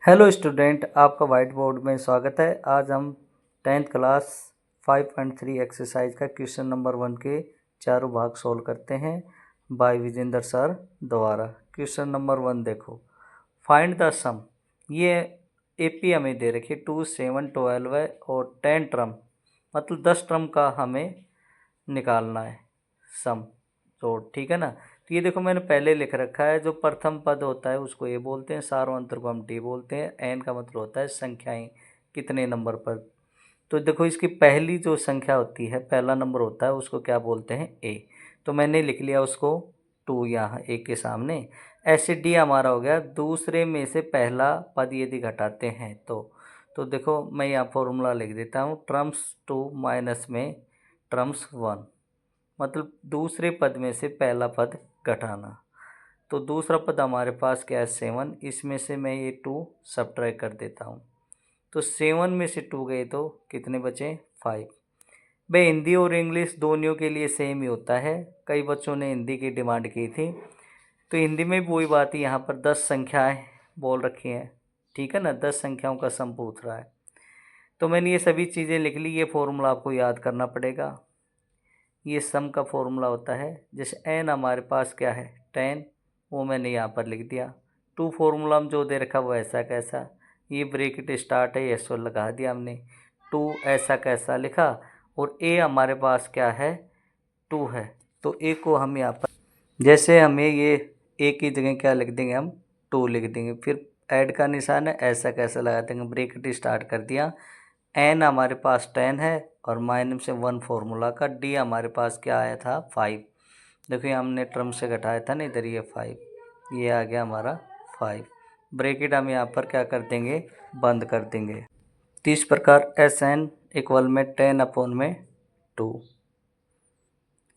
Hello student, आपका white board में स्वागत है। आज हम 10th क्लास 5.3 एक्सरसाइज का क्वेश्चन नंबर 1 के चारों भाग सोल्व करते हैं बाय विजेंद्र सर द्वारा। क्वेश्चन नंबर 1 देखो, फाइंड द सम। ये एपी हमें दे रखी है 2, 7, 12 है और 10 टर्म, मतलब 10 टर्म का हमें निकालना है सम। तो ठीक है ना। तो ये देखो मैंने पहले लिख रखा है, जो प्रथम पद होता है उसको ए बोलते हैं, सार्वंतर को हम डी बोलते हैं, एन का मतलब होता है संख्याएं, कितने नंबर पर। तो देखो इसकी पहली जो संख्या होती है, पहला नंबर होता है, उसको क्या बोलते हैं ए। तो मैंने लिख लिया उसको 2 यहाँ ए के सामने। ऐसे डी हमारा हो गया दूसरे में से पहला पद यदि घटाते हैं तो देखो मैं यहाँ फॉर्मूला लिख देता हूँ, टर्म्स 2 माइनस में टर्म्स 1, मतलब दूसरे पद में से पहला पद घटाना। तो दूसरा पद हमारे पास क्या है 7, इसमें से मैं ये 2 सब्ट्रैक्ट कर देता हूँ। तो 7 में से 2 गए तो कितने बचे 5। भाई हिंदी और इंग्लिश दोनों के लिए सेम ही होता है। कई बच्चों ने हिंदी की डिमांड की थी, तो हिंदी में भी वही बात है। यहाँ पर 10 संख्याएँ बोल रखी हैं, ठीक है ना, 10 संख्याओं का सम पूछ रहा है। तो मैंने ये सभी चीज़ें लिख ली। ये फॉर्मूला आपको याद करना पड़ेगा। ये सम का फॉर्मूला होता है, जैसे एन हमारे पास क्या है 10, वो मैंने यहाँ पर लिख दिया। 2 फॉर्मूला में जो दे रखा वो ऐसा कैसा, ये ब्रैकेट स्टार्ट है, एस लगा दिया हमने। 2 ऐसा कैसा लिखा, और ए हमारे पास क्या है 2 है, तो ए को हम यहाँ पर, जैसे हमें ये ए की जगह क्या लिख देंगे हम 2 लिख देंगे। फिर ऐड का निशान है, ऐसा कैसा लगा देंगे, ब्रैकेट स्टार्ट कर दिया। एन हमारे पास 10 है और माइनस से 1 फॉर्मूला का, डी हमारे पास क्या आया था 5। देखिए हमने टर्म से घटाया था ना, इधर ये 5, ये आ गया हमारा 5। ब्रैकेट हम यहाँ पर क्या कर देंगे, बंद कर देंगे। तो इस प्रकार एस एन इक्वल में 10/2।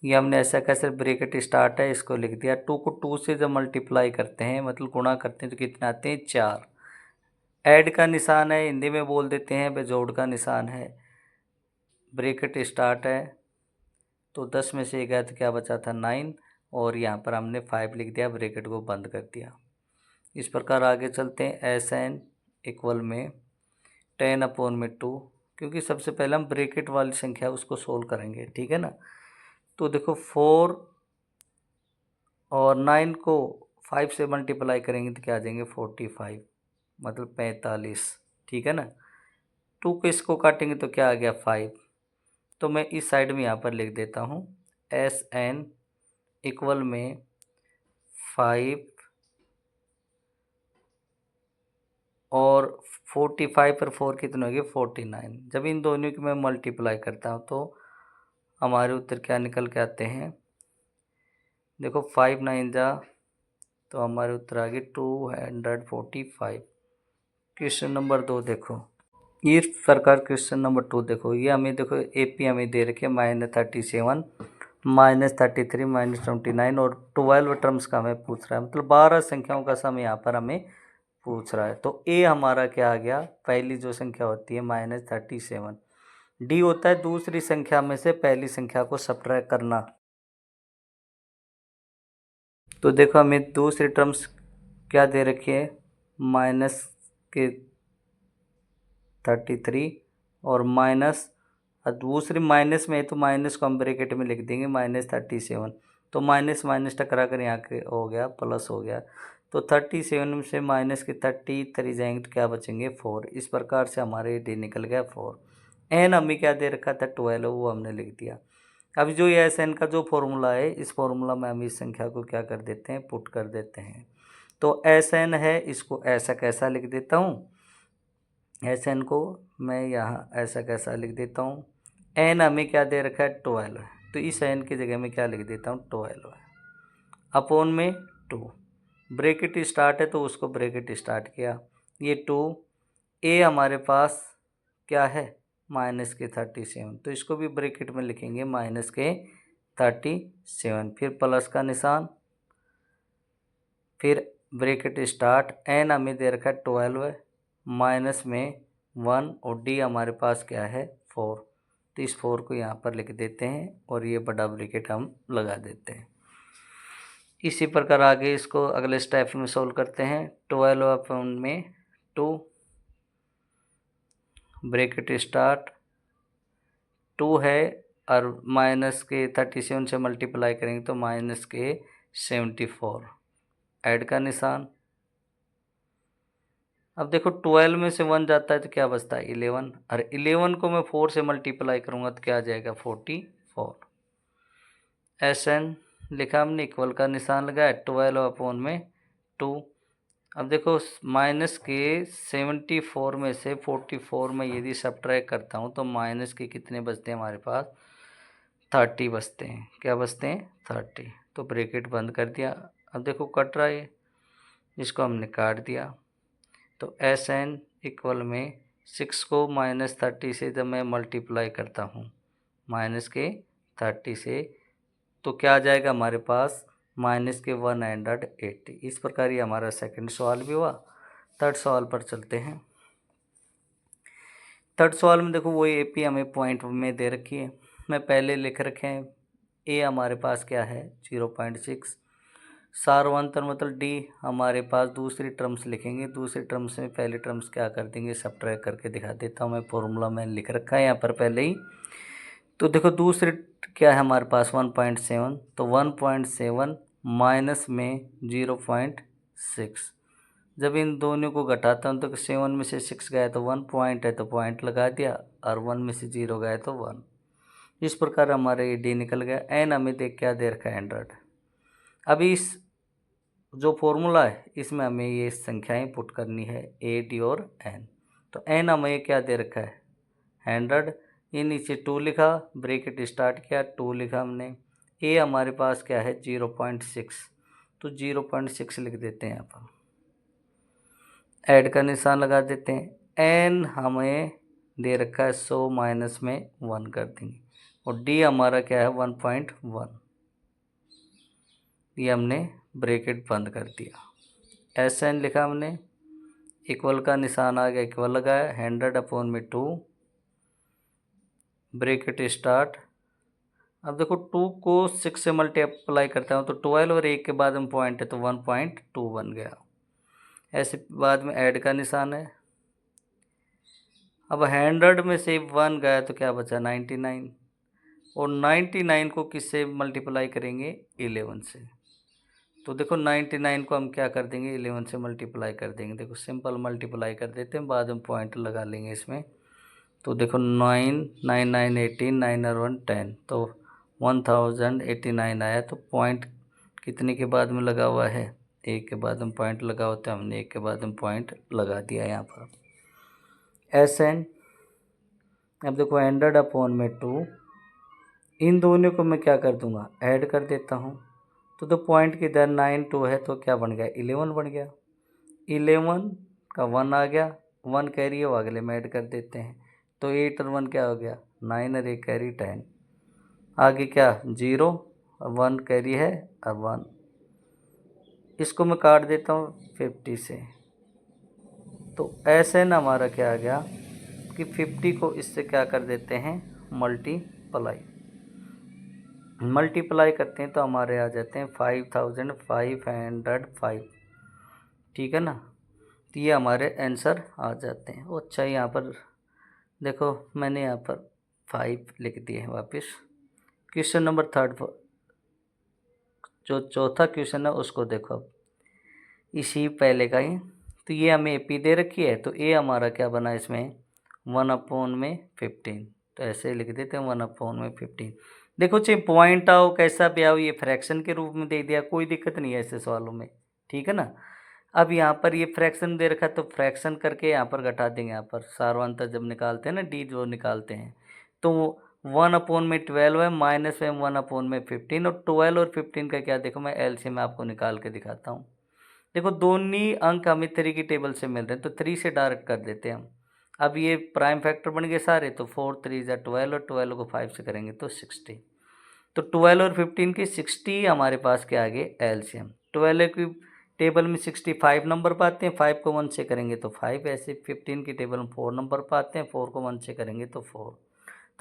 ये हमने ऐसा कैसे, ब्रैकेट स्टार्ट है, इसको लिख दिया। 2 को 2 से जब मल्टीप्लाई करते हैं, मतलब गुणा करते हैं, तो कितने आते हैं 4। ऐड का निशान है, हिंदी में बोल देते हैं बेजोड़ का निशान है। ब्रैकेट स्टार्ट है, तो 10 में से गया तो क्या बचा था 9, और यहाँ पर हमने 5 लिख दिया, ब्रैकेट को बंद कर दिया। इस प्रकार आगे चलते हैं। एस एन इक्वल में 10/2, क्योंकि सबसे पहले हम ब्रैकेट वाली संख्या उसको सोल्व करेंगे, ठीक है ना। तो देखो 4 और 9 को 5 से मल्टीप्लाई करेंगे तो क्या आ जाएंगे 45, मतलब 45, ठीक है ना। 2 को इसको काटेंगे तो क्या आ गया 5। तो मैं इस साइड में यहाँ पर लिख देता हूँ एस एन इक्वल में 5 और 45 पर 4 कितने हो गए 49। जब इन दोनों की मैं मल्टीप्लाई करता हूँ तो हमारे उत्तर क्या निकल के आते हैं, देखो 5 9 जा, तो हमारे उत्तर आ गए 245। क्वेश्चन नंबर 2 देखो, इस प्रकार क्वेश्चन नंबर 2 देखो, ये हमें देखो एपी हमें दे रखे -37, -33, -29 और 12 टर्म्स का हमें पूछ रहा है, मतलब 12 संख्याओं का सम यहाँ पर हमें पूछ रहा है। तो ए हमारा क्या आ गया, पहली जो संख्या होती है -37। डी होता है दूसरी संख्या में से पहली संख्या को सब्ट्रैक्ट करना। तो देखो हमें दूसरी टर्म्स क्या दे रखी है, माइनस के 33 और माइनस, दूसरी माइनस में है तो माइनस को हम ब्रैकेट में लिख देंगे -37। तो माइनस माइनस टकरा कर यहाँ के हो गया प्लस हो गया। तो 37 में से माइनस के 33 जाएंगे तो क्या बचेंगे 4। इस प्रकार से हमारे डी निकल गया 4। एन हमें क्या दे रखा था 12, वो हमने लिख दिया। अब जो ये एस एन का जो फॉर्मूला है, इस फॉर्मूला में हम इस संख्या को क्या कर देते हैं, पुट कर देते हैं। तो एस एन है, इसको ऐसा कैसा लिख देता हूँ, एस एन को मैं यहाँ ऐसा कैसा लिख देता हूँ। एन हमें क्या दे रखा है 12 है, तो इस एन की जगह में क्या लिख देता हूँ 12 है, अपोन में 2। ब्रैकेट स्टार्ट है तो उसको ब्रैकेट स्टार्ट किया, ये 2। ए हमारे पास क्या है -37, तो इसको भी ब्रैकेट में लिखेंगे -37, फिर प्लस का निशान, फिर ब्रैकेट स्टार्ट। एन हमें दे रखा है 12, माइनस में 1, और डी हमारे पास क्या है 4। तो इस 4 को यहाँ पर लिख देते हैं और ये बड़ा ब्रैकेट हम लगा देते हैं। इसी प्रकार आगे इसको अगले स्टेप में सोल्व करते हैं। 12 में 2 ब्रैकेट स्टार्ट 2 है और माइनस के 37 से मल्टीप्लाई करेंगे तो माइनस के 74, ऐड का निशान। अब देखो 12 में से 1 जाता है तो क्या बचता है 11, और 11 को मैं 4 से मल्टीप्लाई करूँगा तो क्या आ जाएगा 44। SN लिखा हमने, इक्वल का निशान लगाया, 12 अपॉन में 2। अब देखो माइनस के 74 में से 44 में यदि सब्ट्रैक्ट करता हूँ तो माइनस के कितने बचते हैं हमारे पास 30 बचते हैं। क्या बचते हैं 30। तो ब्रैकेट बंद कर दिया। अब देखो कट रहा है, इसको हमने काट दिया। तो SN इक्वल में 6 को माइनस 30 से जब मैं मल्टीप्लाई करता हूँ माइनस के 30 से, तो क्या आ जाएगा हमारे पास माइनस के 180। इस प्रकार ये हमारा सेकंड सवाल भी हुआ। थर्ड सवाल पर चलते हैं। थर्ड सवाल में देखो वही AP हमें पॉइंट में दे रखी है, मैं पहले लिख रखे हैं। A हमारे पास क्या है 0.6, सार्वंतर मतलब D हमारे पास दूसरी टर्म्स लिखेंगे। दूसरी टर्म्स में पहली टर्म्स क्या कर देंगे सब्ट्रैक्ट करके दिखा देता हूँ मैं। फॉर्मूला मैंने लिख रखा है यहाँ पर पहले ही। तो देखो दूसरी क्या है हमारे पास 1.7, तो 1.7 माइनस में 0.6। जब इन दोनों को घटाता हूँ तो 7 में से 6 गया तो 1 पॉइंट है तो पॉइंट लगा दिया, और 1 में से 0 गया तो 1। इस प्रकार हमारा ये D निकल गया। N हमें देख क्या दे रखा है 100। अभी इस जो फॉर्मूला है इसमें हमें ये संख्याएं पुट करनी है A, D और N। तो N हमें क्या दे रखा है 100, ये नीचे 2 लिखा, ब्रैकेट स्टार्ट किया, 2 लिखा हमने। A हमारे पास क्या है 0.6, तो 0.6 लिख देते हैं यहाँ पर, ऐड का निशान लगा देते हैं। N हमें दे रखा है 100 माइनस में 1 कर देंगे, और D हमारा क्या है 1.1, ये हमने ब्रैकेट बंद कर दिया। SN लिखा हमने, इक्वल का निशान आ गया, इक्वल लगाया, 100 अपॉन में 2 ब्रैकेट स्टार्ट। अब देखो 2 को 6 से मल्टीप्लाई करता हूँ तो 12 और 1 के बाद में पॉइंट है तो 1.2 बन गया। ऐसे बाद में ऐड का निशान है। अब 100 में से 1 गया तो क्या बचा 99, और 99 को किससे मल्टीप्लाई करेंगे 11 से। तो देखो 99 को हम क्या कर देंगे 11 से मल्टीप्लाई कर देंगे। देखो सिंपल मल्टीप्लाई कर देते हैं, बाद में पॉइंट लगा लेंगे इसमें। तो देखो 9 9 9 18 9 और 1 10, तो 1089 आया। तो पॉइंट कितने के बाद में लगा हुआ है 1 के बाद में पॉइंट लगा होता है, हमने 1 के बाद में पॉइंट लगा दिया यहाँ पर। SN अब देखो 100 अपॉन में 2, इन दोनों को मैं क्या कर दूंगा ऐड कर देता हूँ। तो पॉइंट की इधर 9 2 है तो क्या बन गया 11 बन गया। 11 का 1 आ गया, 1 कैरी हो अगले में ऐड कर देते हैं। तो 8 और 1 क्या हो गया 9 और 1 कैरी 10, आगे क्या 0 और 1 कैरी है और 1। इसको मैं काट देता हूँ 50 से। तो ऐसे न हमारा क्या आ गया कि 50 को इससे क्या कर देते हैं मल्टीप्लाई करते हैं तो हमारे आ जाते हैं 5505। ठीक है ना, तो ये हमारे आंसर आ जाते हैं। अच्छा यहाँ पर देखो मैंने यहाँ पर 5 लिख दिए हैं वापस। क्वेश्चन नंबर थर्ड पर जो चौथा क्वेश्चन है उसको देखो अब इसी पहले का ही। तो ये हमें AP दे रखी है, तो A हमारा क्या बना इसमें 1/15। तो ऐसे लिख देते हैं 1/15। देखो चाहे पॉइंट आओ कैसा भी आओ, ये फ्रैक्शन के रूप में दे दिया, कोई दिक्कत नहीं है ऐसे सवालों में। ठीक है ना। अब यहाँ पर ये फ्रैक्शन दे रखा है तो फ्रैक्शन करके यहाँ पर घटा देंगे। यहाँ पर सार्वंतर जब निकालते हैं ना D जो निकालते हैं, तो 1/12 है माइनस में 1/15, और 12 और 15 का क्या देखो मैं LCM में आपको निकाल के दिखाता हूँ। देखो दोनों अंक हमें 3 की टेबल से मिल रहे हैं तो 3 से डायरेक्ट कर देते हैं हम। अब ये प्राइम फैक्टर बन गए सारे, तो 4 3 ज़ा 12, और 12 को 5 से करेंगे तो 60। तो 12 और 15 की 60 हमारे पास क्या आ गए LCM। 12 की टेबल में 65 नंबर पाते हैं, 5 को 1 से करेंगे तो 5। ऐसे 15 की टेबल में 4 नंबर पाते हैं, 4 को 1 से करेंगे तो 4।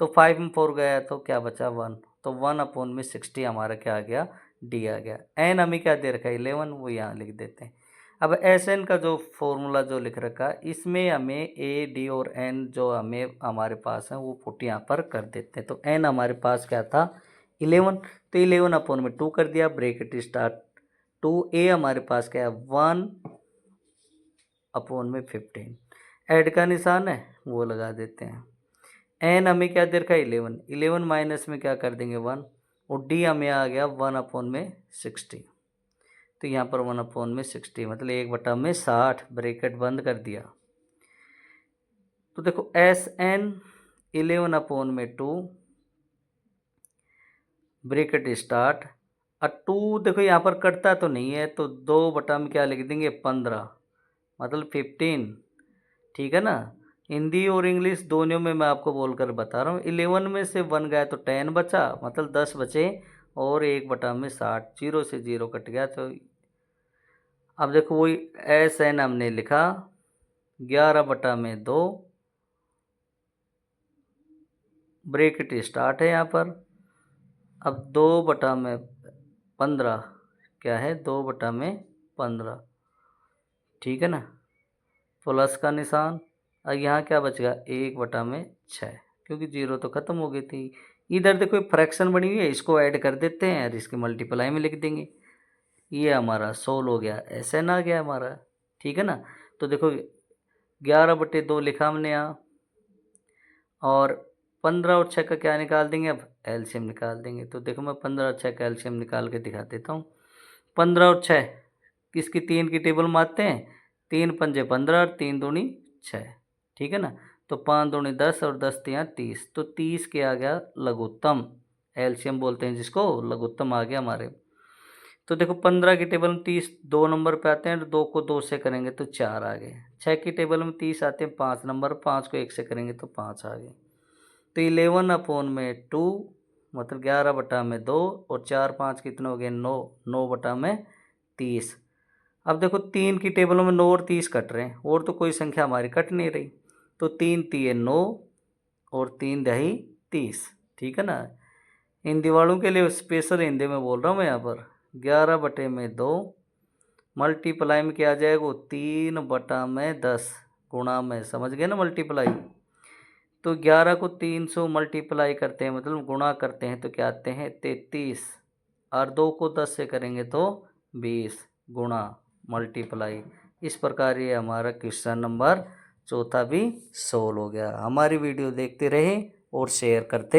तो 5 में 4 गया तो क्या बचा 1। तो 1/60 हमारा क्या आ गया D आ गया। N हमें क्या दे रखा है 11, वो यहाँ लिख देते हैं। अब एस एन का जो फॉर्मूला जो लिख रखा इसमें हमें ए डी और एन जो हमें हमारे पास है वो पुट यहाँ पर कर देते हैं। तो एन हमारे पास क्या था 11, तो 11 अपॉन में 2 कर दिया, ब्रेकेट स्टार्ट 2, ए हमारे पास क्या है 1 अपॉन में 15, ऐड का निशान है वो लगा देते हैं। एन हमें क्या दे रखा है 11, 11 माइनस में क्या कर देंगे 1, और डी हमें आ गया 1 अपॉन में 60, तो यहाँ पर 1 अपॉन में 60 मतलब 1/60, ब्रैकेट बंद कर दिया। तो देखो एस एन 11 अपॉन में 2 ब्रैकेट स्टार्ट, और 2 देखो यहाँ पर कटता तो नहीं है, तो 2 में क्या लिख देंगे 15 मतलब 15, ठीक है ना। हिंदी और इंग्लिश दोनों में मैं आपको बोलकर बता रहा हूँ। 11 में से 1 गया तो 10 बचा, मतलब 10 बचे, और 1/60, 0 से 0 कट गया। तो अब देखो वही एस एन हमने लिखा 11/2, ब्रैकेट स्टार्ट है यहाँ पर। अब 2/15 क्या है 2/15, ठीक है ना, प्लस का निशान। और यहाँ क्या बच गया 1/6, क्योंकि 0 तो ख़त्म हो गई थी। इधर देखो एक फ्रैक्शन बनी हुई है, इसको ऐड कर देते हैं और इसके मल्टीप्लाई में लिख देंगे। ये हमारा 16 हो गया, एस एन आ गया हमारा, ठीक है ना। तो देखो 11/2 लिखा हमने यहाँ, और 15 और 6 का क्या निकाल देंगे, अब एलसीएम निकाल देंगे। तो देखो मैं 15 और 6 का एलसीएम निकाल के दिखा देता हूँ। 15 और 6 किसकी 3 की टेबल मारते हैं, 3 पंजे 15 और 3 दूनी 6, ठीक है ना। तो 5 दूनी 10 और 10 3 30, तो 30 के आ गया लघुत्तम, एलसीएम बोलते हैं जिसको, लघुत्तम आ गया हमारे। तो देखो 15 की टेबल में 30 2 नंबर पे आते हैं, तो 2 को 2 से करेंगे तो 4 आ गए। 6 की टेबल में 30 आते हैं 5 नंबर, 5 को 1 से करेंगे तो 5 आ गए। तो 11 अपॉन में 2 मतलब 11/2, और 4 5 कितने हो गए 9, 9/30। अब देखो 3 की टेबलों में 9 और 30 कट रहे हैं, और तो कोई संख्या हमारी कट नहीं रही। तो 3 3 9 और 3 दही 30, ठीक है ना। हिंदी वालों के लिए स्पेशल हिंदी में बोल रहा हूँ मैं यहाँ पर। 11/2 मल्टीप्लाई में क्या आ जाएगा 3/10 गुणा में, समझ गए ना मल्टीप्लाई। तो 11 को 3 से मल्टीप्लाई करते हैं मतलब गुणा करते हैं तो क्या आते हैं 33, और 2 को 10 से करेंगे तो 20 गुणा मल्टीप्लाई। इस प्रकार ये हमारा क्वेश्चन नंबर 4 भी सोल्व हो गया। हमारी वीडियो देखते रहे और शेयर करते